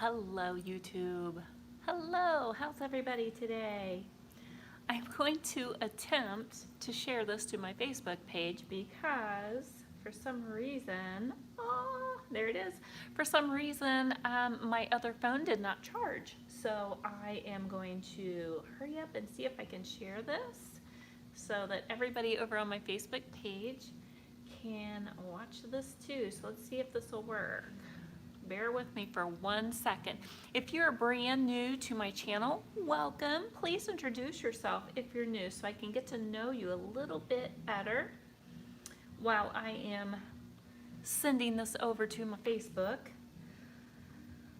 Hello YouTube. Hello, how's everybody today? I'm going to attempt to share this to my Facebook page because for some reason, oh, there it is. For some reason, my other phone did not charge. So I am going to hurry up and see if I can share this so that everybody over on my Facebook page can watch this too. So let's see if this will work. Bear with me for 1 second. If you're brand new to my channel, welcome. Please introduce yourself if you're new so I can get to know you a little bit better while I am sending this over to my Facebook.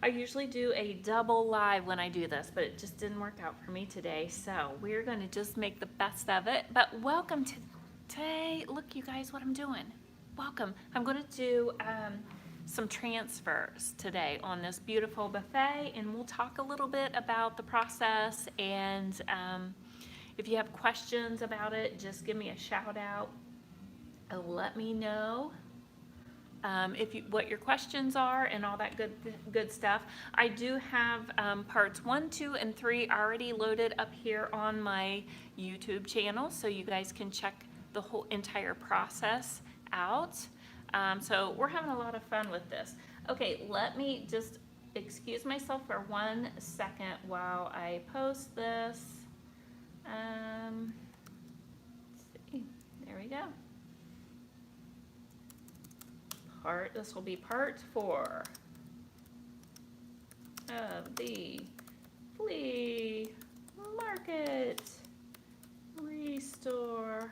I usually do a double live when I do this, but it just didn't work out for me today. So we're going to just make the best of it. But welcome to today. Look, you guys, what I'm doing. Welcome. I'm going to do some transfers today on this beautiful buffet, and we'll talk a little bit about the process, and if you have questions about it, just give me a shout out. Let me know what your questions are and all that good stuff. I do have parts 1, 2, and 3 already loaded up here on my YouTube channel, so you guys can check the whole entire process out. So we're having a lot of fun with this. Okay, let me just excuse myself for 1 second while I post this. Let's see, there we go. This will be part 4 of the Flea Market Restore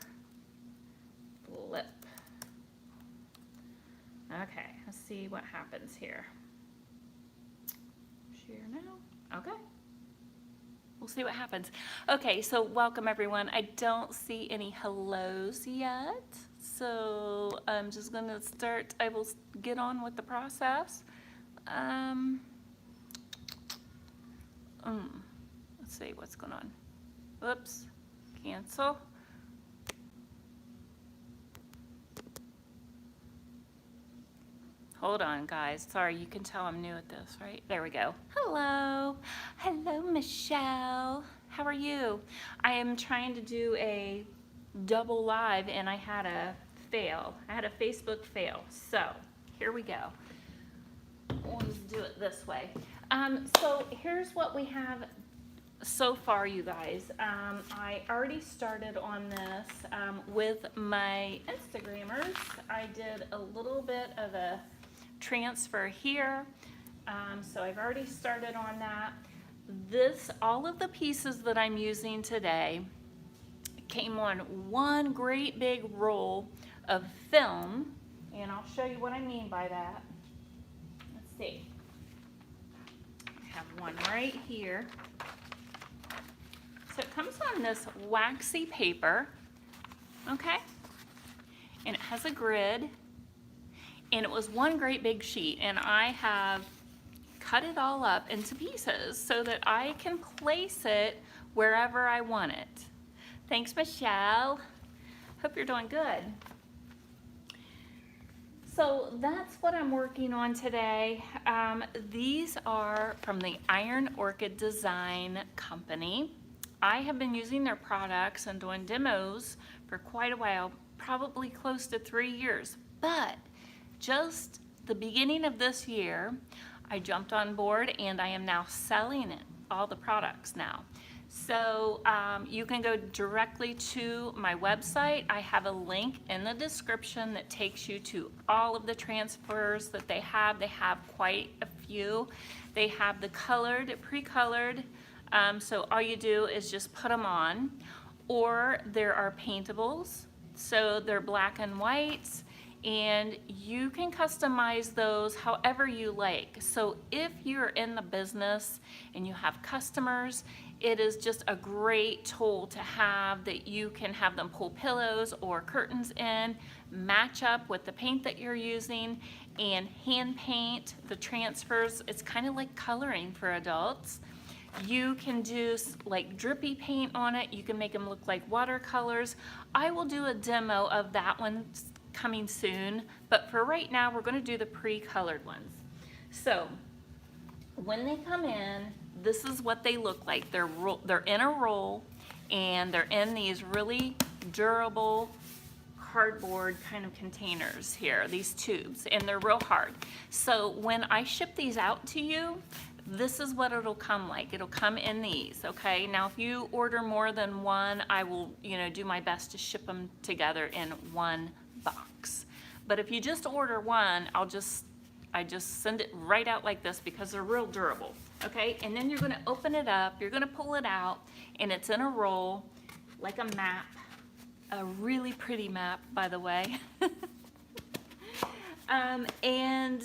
Flip. Okay, let's see what happens here. Share now. Okay. We'll see what happens. Okay, so welcome everyone. I don't see any hellos yet. So I'm just gonna start. I will get on with the process. Let's see what's going on. Oops, cancel. Hold on, guys. Sorry, you can tell I'm new at this, right? There we go. Hello. Hello, Michelle. How are you? I am trying to do a double live, and I had a fail. I had a Facebook fail. So here we go. We'll just do it this way. So here's what we have so far, you guys. I already started on this with my Instagrammers. I did a little bit of a transfer here, so I've already started on that. All of the pieces that I'm using today came on one great big roll of film, and I'll show you what I mean by that. Let's see. I have one right here. So it comes on this waxy paper, okay, and it has a grid. And it was one great big sheet, and I have cut it all up into pieces so that I can place it wherever I want it. Thanks, Michelle. Hope you're doing good. So that's what I'm working on today. These are from the Iron Orchid Design Company. I have been using their products and doing demos for quite a while, probably close to 3 years, but just the beginning of this year, I jumped on board and I am now selling it, all the products now. So you can go directly to my website. I have a link in the description that takes you to all of the transfers that they have. They have quite a few. They have the colored, pre-colored, so all you do is just put them on. Or there are paintables, so they're black and whites, and you can customize those however you like. So if you're in the business and you have customers, it is just a great tool to have that you can have them pull pillows or curtains in, match up with the paint that you're using, and hand paint the transfers. It's kind of like coloring for adults. You can do like drippy paint on it. You can make them look like watercolors. I will do a demo of that one coming soon, but for right now we're going to do the pre-colored ones. So when they come in, this is what they look like. They're in a roll, and they're in these really durable cardboard kind of containers here, these tubes, and they're real hard. So when I ship these out to you, this is what it'll come like. It'll come in these, okay? Now, if you order more than one, I will, do my best to ship them together in one box. But if you just order one, I just send it right out like this because they're real durable, okay? And then you're gonna open it up, you're gonna pull it out, and it's in a roll like a map, a really pretty map, by the way. And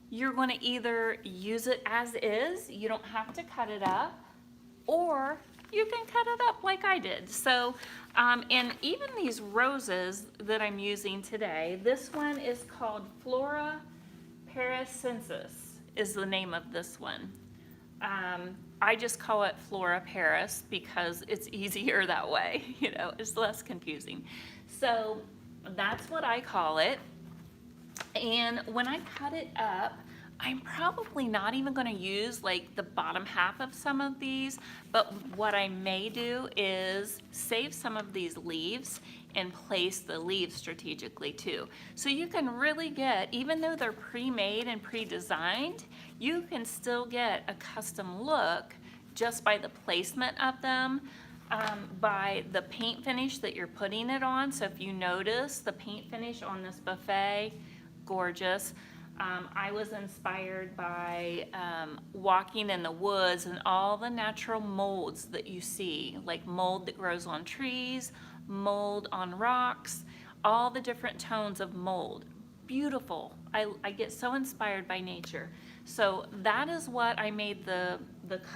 you're gonna either use it as is, you don't have to cut it up, or you can cut it up like I did. So, and even these roses that I'm using today, this one is called Flora Paracensis is the name of this one. I just call it Flora Paris because it's easier that way, it's less confusing. So that's what I call it. And when I cut it up, I'm probably not even going to use like the bottom half of some of these, but what I may do is save some of these leaves and place the leaves strategically too. So you can really get, even though they're pre-made and pre-designed, you can still get a custom look just by the placement of them, by the paint finish that you're putting it on. So if you notice the paint finish on this buffet, gorgeous. I was inspired by walking in the woods and all the natural molds that you see, like mold that grows on trees, mold on rocks, all the different tones of mold. Beautiful. I get so inspired by nature. So that is what I made the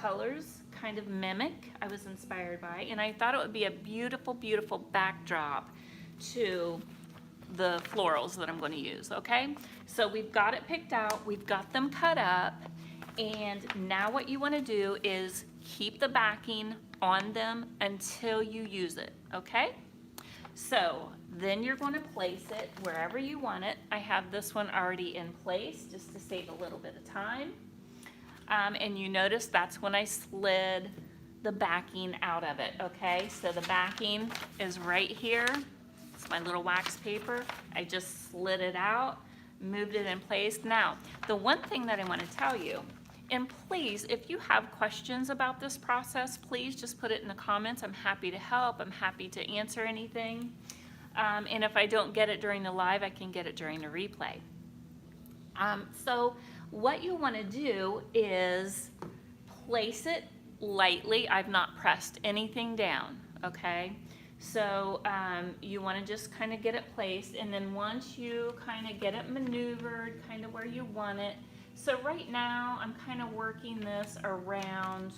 colors kind of mimic. I was inspired by, and I thought it would be a beautiful, beautiful backdrop to the florals that I'm going to use, okay? So we've got it picked out, we've got them cut up, and now what you want to do is keep the backing on them until you use it, okay? So then you're going to place it wherever you want it. I have this one already in place just to save a little bit of time. And you notice that's when I slid the backing out of it, okay? So the backing is right here. It's my little wax paper. I just slid it out, moved it in place. Now, the one thing that I want to tell you, and please, if you have questions about this process, please just put it in the comments. I'm happy to help. I'm happy to answer anything. And if I don't get it during the live, I can get it during the replay. So what you want to do is place it lightly. I've not pressed anything down, okay? So you want to just kind of get it placed, and then once you kind of get it maneuvered kind of where you want it. So right now I'm kind of working this around,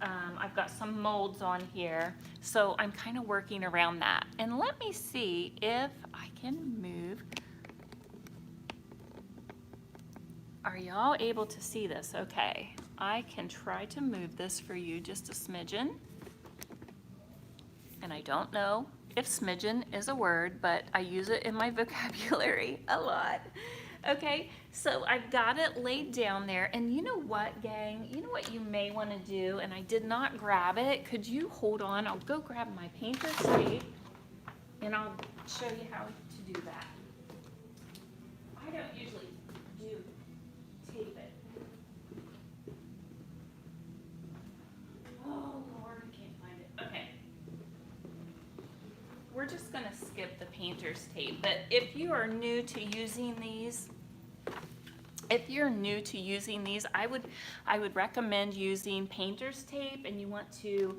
I've got some molds on here, so I'm kind of working around that. And let me see if I can move. Are y'all able to see this? Okay, I can try to move this for you just a smidgen. And I don't know if smidgen is a word, but I use it in my vocabulary a lot. Okay, so I've got it laid down there, and you know what, gang? You know what you may want to do, and I did not grab it. Could you hold on? I'll go grab my painter's tape, and I'll show you how to do that. I don't usually do tape it. Oh, Lord, I can't find it. Okay. We're just going to skip the painter's tape, but if you are new to using these, I would recommend using painter's tape, and you want to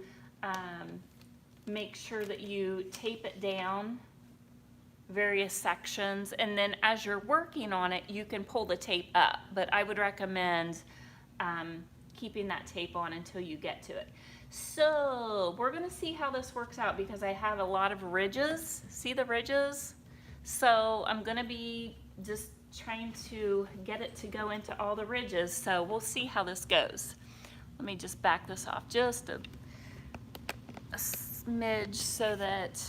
make sure that you tape it down various sections, and then as you're working on it, you can pull the tape up, but I would recommend keeping that tape on until you get to it. So we're going to see how this works out because I have a lot of ridges. See the ridges? So I'm going to be just trying to get it to go into all the ridges. So we'll see how this goes. Let me just back this off just a smidge so that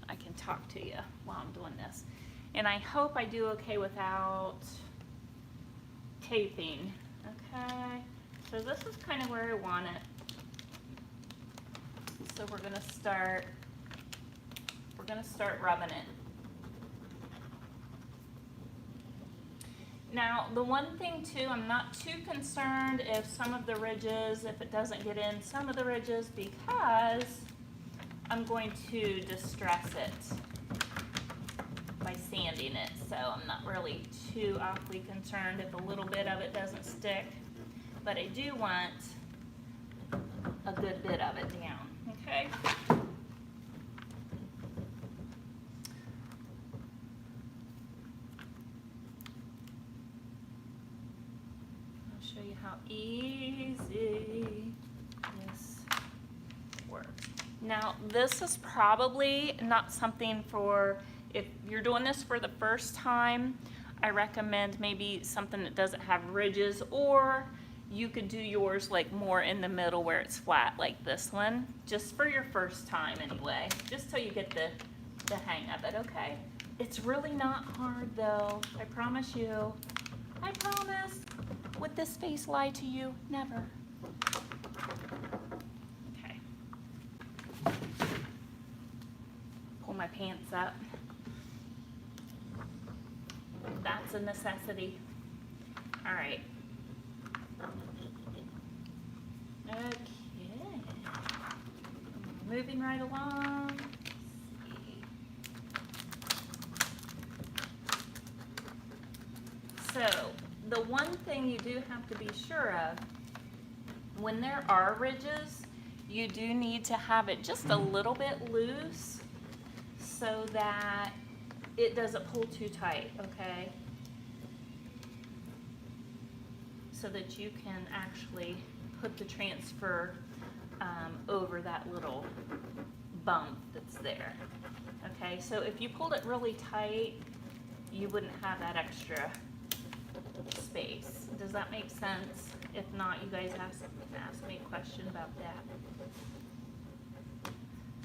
I can talk to you while I'm doing this. And I hope I do okay without taping. Okay, so this is kind of where I want it. So we're gonna start rubbing it. Now, the one thing too, I'm not too concerned if some of the ridges, if it doesn't get in some of the ridges, because I'm going to distress it by sanding it. So I'm not really too awfully concerned if a little bit of it doesn't stick, but I do want a good bit of it down, okay? Show you how easy this works. Now, this is probably not something for, if you're doing this for the first time, I recommend maybe something that doesn't have ridges, or you could do yours like more in the middle where it's flat like this one, just for your first time anyway, just so you get the hang of it, okay? It's really not hard though, I promise you. I promise. Would this face lie to you? Never. Okay. Pull my pants up. That's a necessity. All right. Okay. Moving right along. So, the one thing you do have to be sure of, when there are ridges, you do need to have it just a little bit loose so that it doesn't pull too tight, okay? So that you can actually put the transfer over that little bump that's there. Okay, so if you pulled it really tight, you wouldn't have that extra space. Does that make sense? If not, you guys ask me a question about that.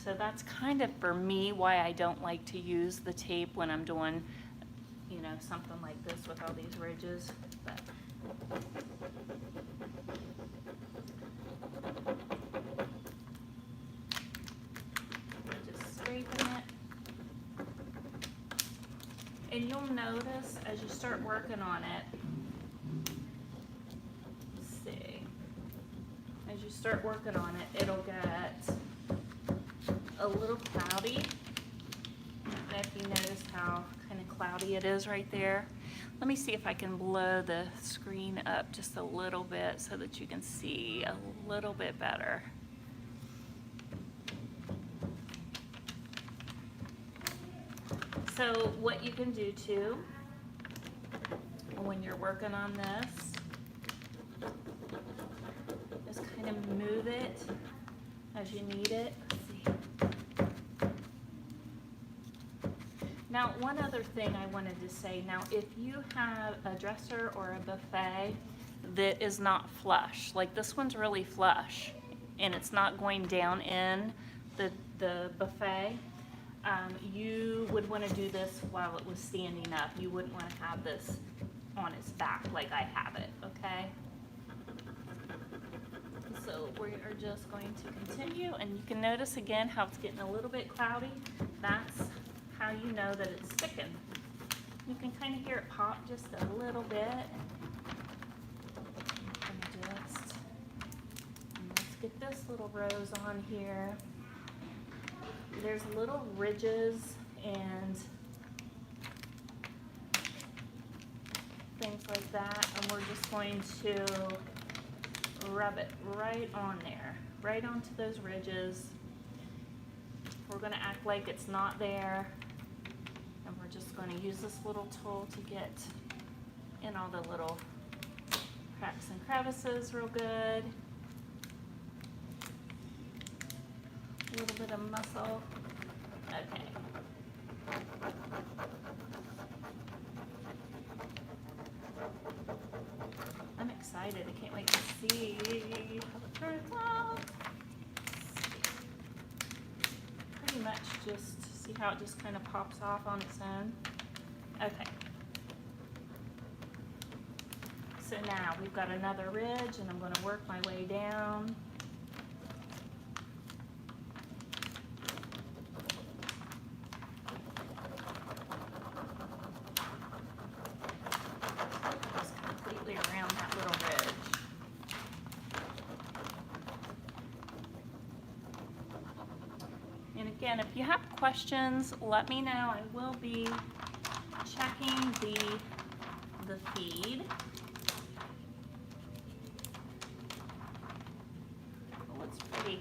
So that's kind of for me why I don't like to use the tape when I'm doing, you know, something like this with all these ridges. But just scraping it. And you'll notice as you start working on it, let's see, as you start working on it, it'll get a little cloudy. And if you notice how kind of cloudy it is right there, let me see if I can blow the screen up just a little bit so that you can see a little bit better. So what you can do too, when you're working on this, is kind of move it as you need it. Let's see. Now, one other thing I wanted to say, now if you have a dresser or a buffet that is not flush, like this one's really flush, and it's not going down in the buffet, you would want to do this while it was standing up. You wouldn't want to have this on its back like I have it, okay? So we are just going to continue, and you can notice again how it's getting a little bit cloudy. That's how you know that it's sticking. You can kind of hear it pop just a little bit. And let's get this little rose on here. There's little ridges and things like that, and we're just going to rub it right on there, right onto those ridges. We're going to act like it's not there, and we're just going to use this little tool to get in all the little cracks and crevices real good. A little bit of muscle. Okay. I'm excited. I can't wait to see how it turns out. Pretty much just see how it just kind of pops off on its own. Okay. So now we've got another ridge, and I'm going to work my way down. Just completely around that little ridge. And again, if you have questions, let me know. I will be checking the feed. Oh, it's pretty.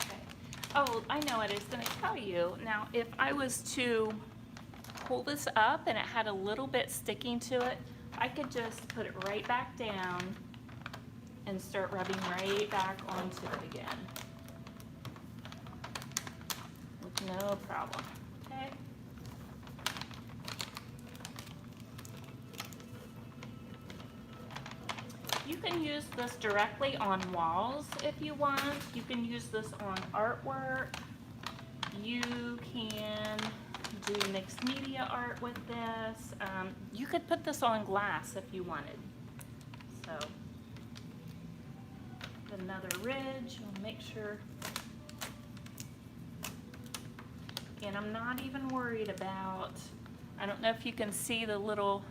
Okay. Oh, I know what I was going to tell you. Now, if I was to pull this up and it had a little bit sticking to it, I could just put it right back down and start rubbing right back onto it again with no problem. Okay. You can use this directly on walls if you want. You can use this on artwork. You can do mixed media art with this. You could put this on glass if you wanted. So another ridge, I'll make sure. And I'm not even worried about, I don't know if you can see the little,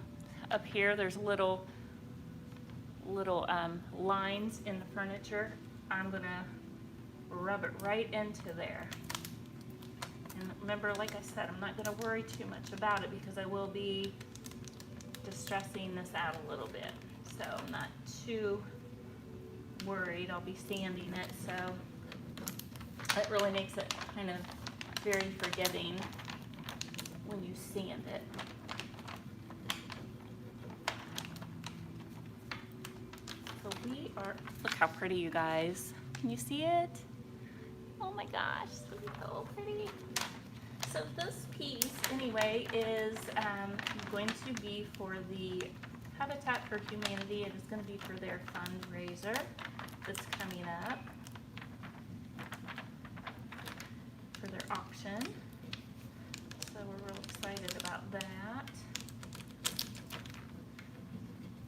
up here there's little lines in the furniture. I'm gonna rub it right into there. And remember, like I said, I'm not gonna worry too much about it because I will be distressing this out a little bit. So I'm not too worried. I'll be sanding it, so it really makes it kind of very forgiving when you sand it. So we are, look how pretty, you guys. Can you see it? Oh my gosh, so pretty. So this piece, anyway, is going to be for the Habitat for Humanity. It is going to be for their fundraiser that's coming up for their auction. So we're real excited about that.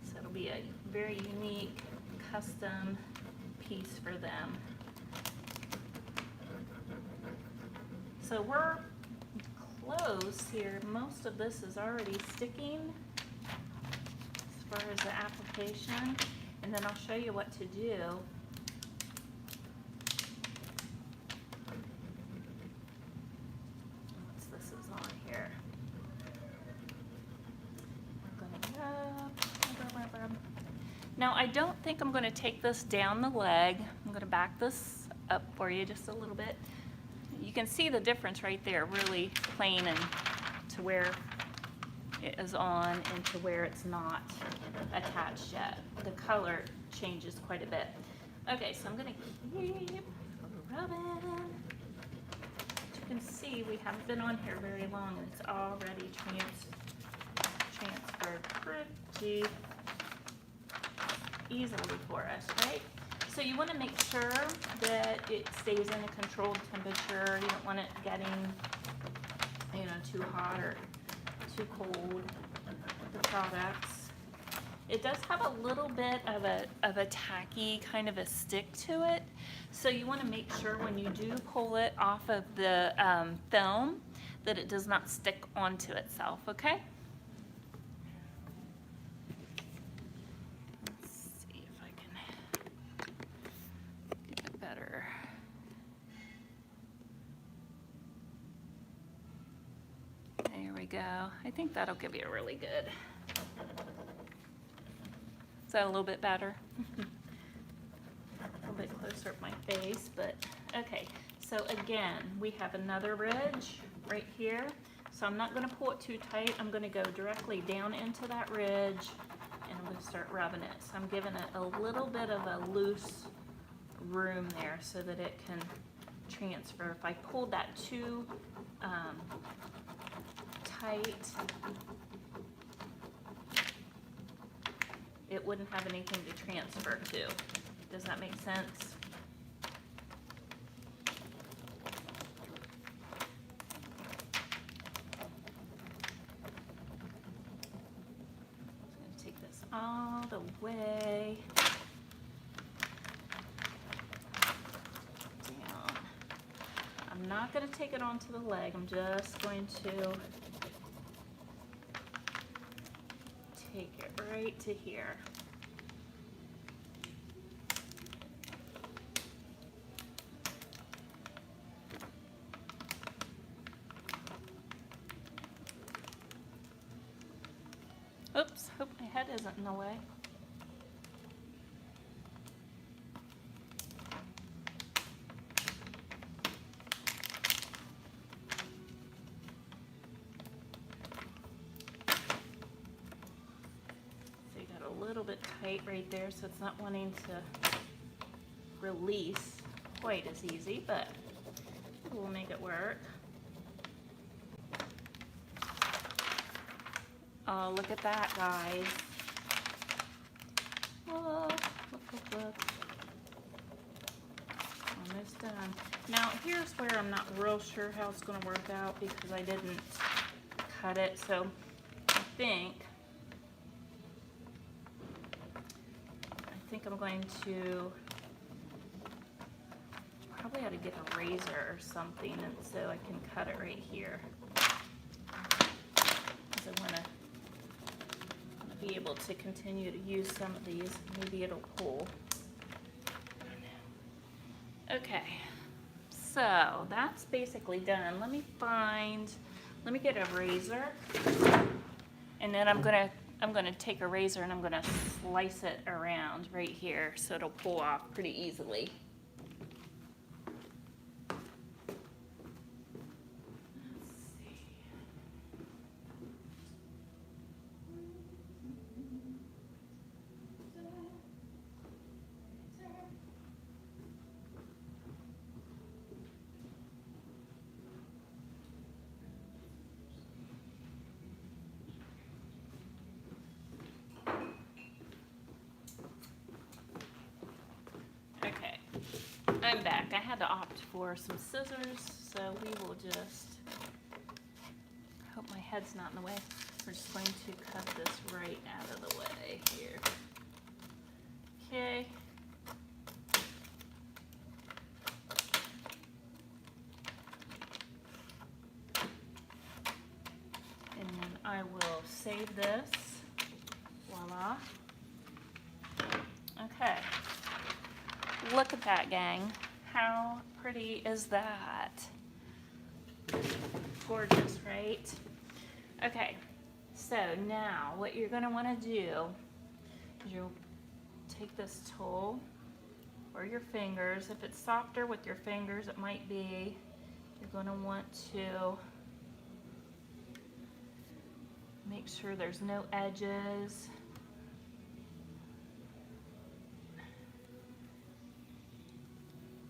So it'll be a very unique custom piece for them. So we're close here. Most of this is already sticking as far as the application, and then I'll show you what to do. Once this is on here, I'm gonna rub. Now I don't think I'm gonna take this down the leg. I'm gonna back this up for you just a little bit. You can see the difference right there, really plain and to where it is on and to where it's not attached yet. The color changes quite a bit. Okay, so I'm gonna keep rubbing. As you can see, we haven't been on here very long and it's already transferred pretty easily for us, right? So you want to make sure that it stays in a controlled temperature. You don't want it getting, too hot or too cold, the products. It does have a little bit of a tacky kind of a stick to it. So you want to make sure when you do pull it off of the film that it does not stick onto itself, okay? There we go. I think that'll give you a really good. Is that a little bit better? A little bit closer at my face, but okay. So again, we have another ridge right here. So I'm not going to pull it too tight. I'm going to go directly down into that ridge and I'm going to start rubbing it. So I'm giving it a little bit of a loose room there so that it can transfer. If I pulled that too tight, it wouldn't have anything to transfer to. Does that make sense? all the way down. I'm not going to take it onto the leg. I'm just going to take it right to here. Oops, hope my head isn't in the way. So you got a little bit tight right there, so it's not wanting to release quite as easy, but we'll make it work. Oh, look at that, guys. Whoa, look. Almost done. Now, here's where I'm not real sure how it's going to work out because I didn't cut it. So, I think I'm going to probably have to get a razor or something, and so I can cut it right here. Because I want to be able to continue to use some of these. Maybe it'll pull. Okay, so that's basically done. Let me get a razor, and then I'm gonna take a razor and I'm gonna slice it around right here so it'll pull off pretty easily. I'm back. I had to opt for some scissors, so we will just, hope my head's not in the way. We're just going to cut this right out of the way here. Okay. And then I will save this. Voila. Okay. Look at that, gang. How pretty is that? Gorgeous, right? Okay, so now what you're going to want to do is you'll take this tool or your fingers. If it's softer with your fingers, it might be. You're going to want to make sure there's no edges.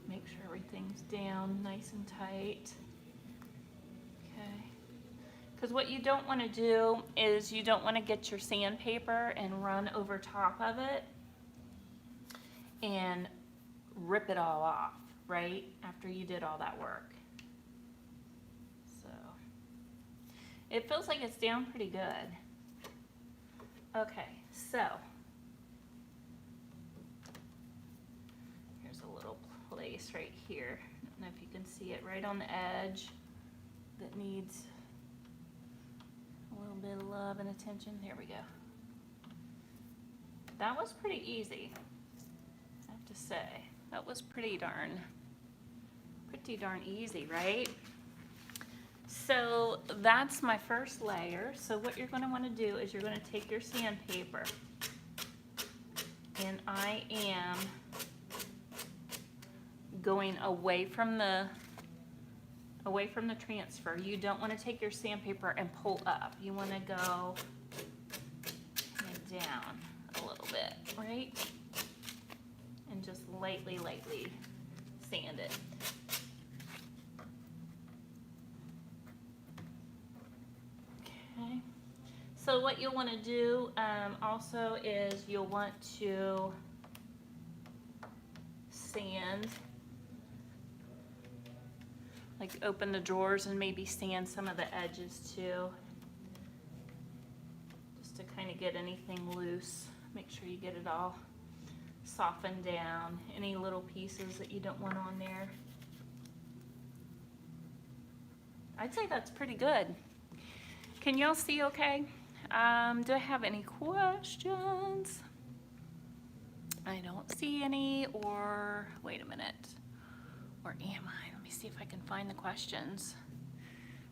Make sure everything's down nice and tight. Okay. Because what you don't want to do is you don't want to get your sandpaper and run over top of it and rip it all off, right? After you did all that work. So, it feels like it's down pretty good. Okay, so here's a little place right here. I don't know if you can see it right on the edge that needs a little bit of love and attention. There we go. That was pretty easy, I have to say. That was pretty darn easy, right? So that's my first layer. So what you're going to want to do is you're going to take your sandpaper, and I am going away from the transfer. You don't want to take your sandpaper and pull up. You want to go down a little bit, right? And just lightly sand it. Okay. So what you'll want to do also is you'll want to sand, like open the drawers and maybe sand some of the edges too, just to kind of get anything loose Make sure you get it all softened down. Any little pieces that you don't want on there. I'd say that's pretty good. Can y'all see okay? Do I have any questions? I don't see any, or wait a minute. Or am I? Let me see if I can find the questions.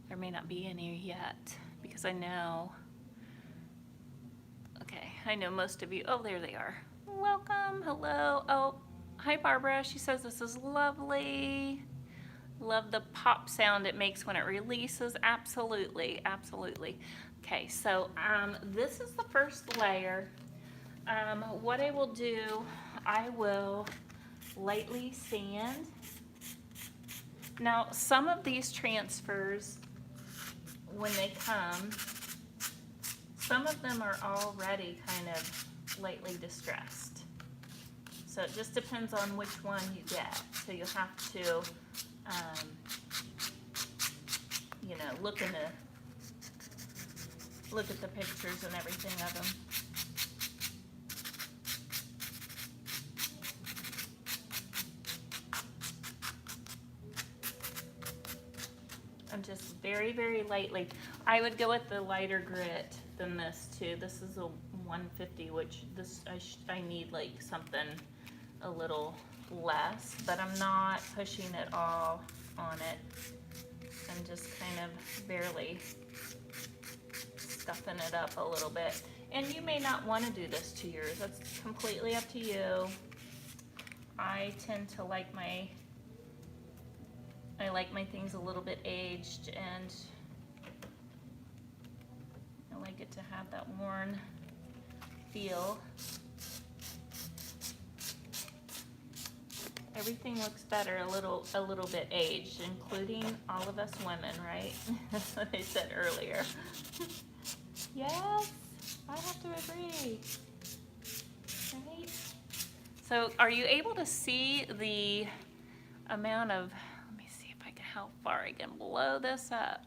There may not be any yet, because I know, okay, I know most of you. Oh, there they are. Welcome, hello. Oh, hi Barbara. She says this is lovely. Love the pop sound it makes when it releases. Absolutely, absolutely. Okay, so this is the first layer. What I will do, I will lightly sand. Now, some of these transfers, when they come, some of them are already kind of lightly distressed. So it just depends on which one you get. So you'll have to, you know, look at the pictures and everything of them. I'm just very, very lightly. I would go with the lighter grit than this too. This is a 150, which this I need like something a little less, but I'm not pushing it all on it. I'm just kind of barely stuffing it up a little bit. And you may not want to do this to yours. That's completely up to you. I tend to like my things a little bit aged, and I like it to have that worn feel. Everything looks better a little bit aged, including all of us women, right? That's what I said earlier. Yes, I have to agree. Right? So are you able to see the amount of, let me see if I can, how far I can blow this up.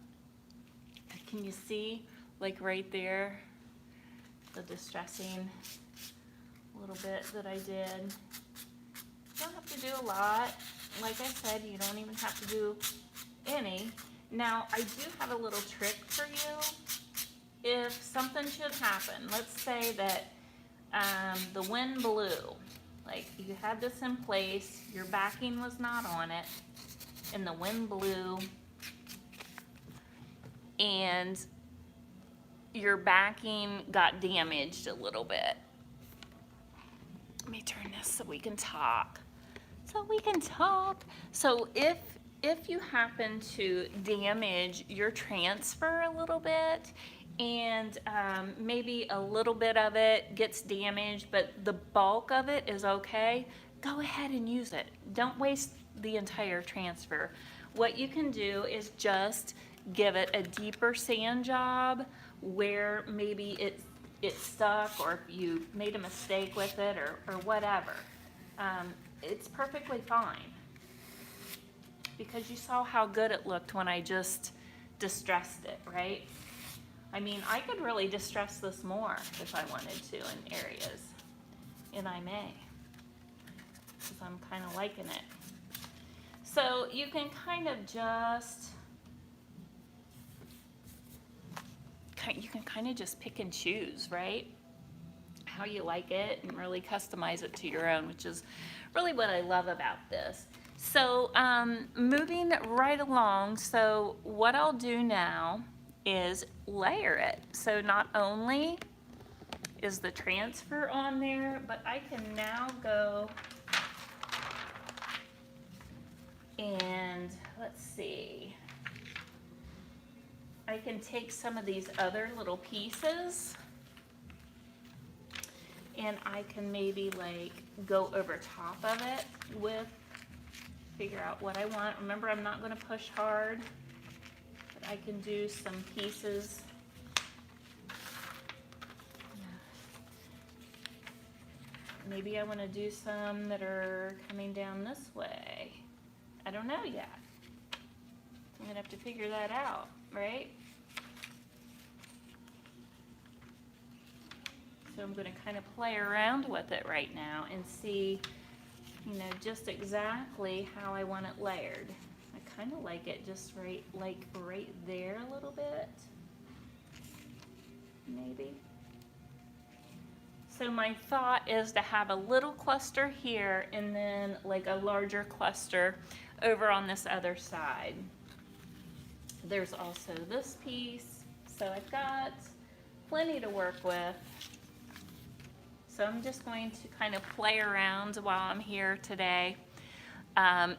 Can you see, like right there, the distressing little bit that I did? You don't have to do a lot. Like I said, you don't even have to do any. Now, I do have a little trick for you. If something should happen, let's say that the wind blew, like you had this in place, your backing was not on it, and the wind blew, and your backing got damaged a little bit. Let me turn this so we can talk. So if you happen to damage your transfer a little bit, and maybe a little bit of it gets damaged, but the bulk of it is okay, go ahead and use it. Don't waste the entire transfer. What you can do is just give it a deeper sand job where maybe it's stuck, or if you made a mistake with it, or whatever. It's perfectly fine, because you saw how good it looked when I just distressed it, right? I mean, I could really distress this more if I wanted to in areas, and I may, because I'm kind of liking it. So you can kind of just, pick and choose, right? How you like it, and really customize it to your own, which is really what I love about this. So moving right along, so what I'll do now is layer it. So not only is the transfer on there, but I can now go and, let's see, I can take some of these other little pieces, and I can maybe like go over top of it with, figure out what I want. Remember, I'm not going to push hard, but I can do some pieces. Maybe I want to do some that are coming down this way. I don't know yet. I'm going to have to figure that out, right? So I'm going to kind of play around with it right now and see, you know, just exactly how I want it layered. I kind of like it just right there a little bit, maybe. So my thought is to have a little cluster here and then like a larger cluster over on this other side. There's also this piece, so I've got plenty to work with. So I'm just going to kind of play around while I'm here today, and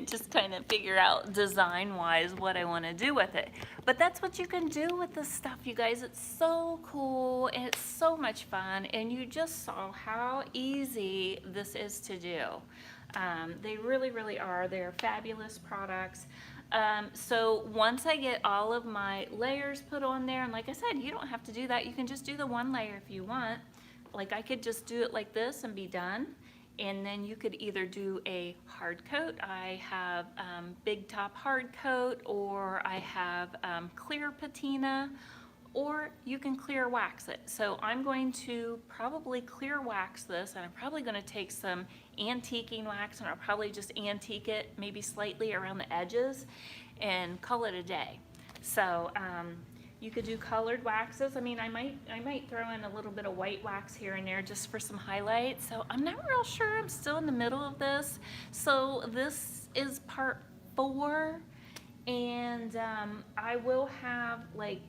just kind of figure out design-wise what I want to do with it. But that's what you can do with this stuff, you guys. It's so cool and it's so much fun, and you just saw how easy this is to do. They really, really are. They're fabulous products. So once I get all of my layers put on there, and like I said, you don't have to do that. You can just do the one layer if you want. Like I could just do it like this and be done. And then you could either do a hard coat. I have Big Top hard coat, or I have clear patina, or you can clear wax it. So I'm going to probably clear wax this, and I'm probably going to take some antiquing wax, and I'll probably just antique it maybe slightly around the edges and call it a day. So you could do colored waxes. I mean, I might throw in a little bit of white wax here and there just for some highlights. So I'm not real sure. I'm still in the middle of this. So this is part 4, and I will have like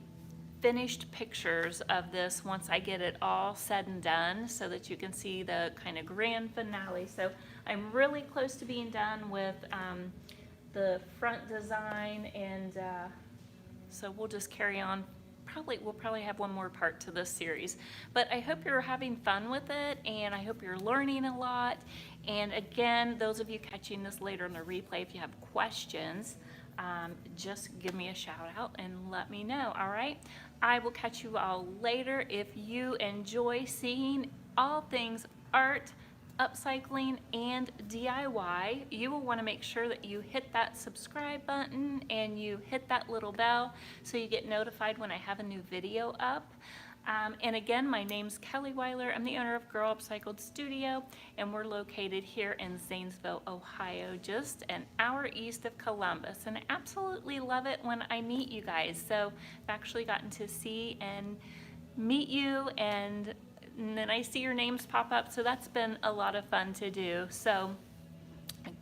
finished pictures of this once I get it all said and done, so that you can see the kind of grand finale. So I'm really close to being done with the front design, and so we'll just carry on. We'll probably have one more part to this series. But I hope you're having fun with it, and I hope you're learning a lot. And again, those of you catching this later in the replay, if you have questions, just give me a shout out and let me know, all right? I will catch you all later. If you enjoy seeing all things art, upcycling, and DIY, you will want to make sure that you hit that subscribe button and you hit that little bell so you get notified when I have a new video up. And again, my name's Kelly Weiler. I'm the owner of Girl Upcycled Studio, and we're located here in Zanesville, Ohio, just an hour east of Columbus. And I absolutely love it when I meet you guys. So I've actually gotten to see and meet you, and then I see your names pop up. So that's been a lot of fun to do. So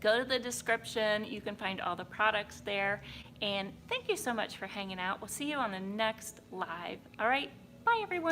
go to the description. You can find all the products there. And thank you so much for hanging out. We'll see you on the next live. All right. Bye, everyone.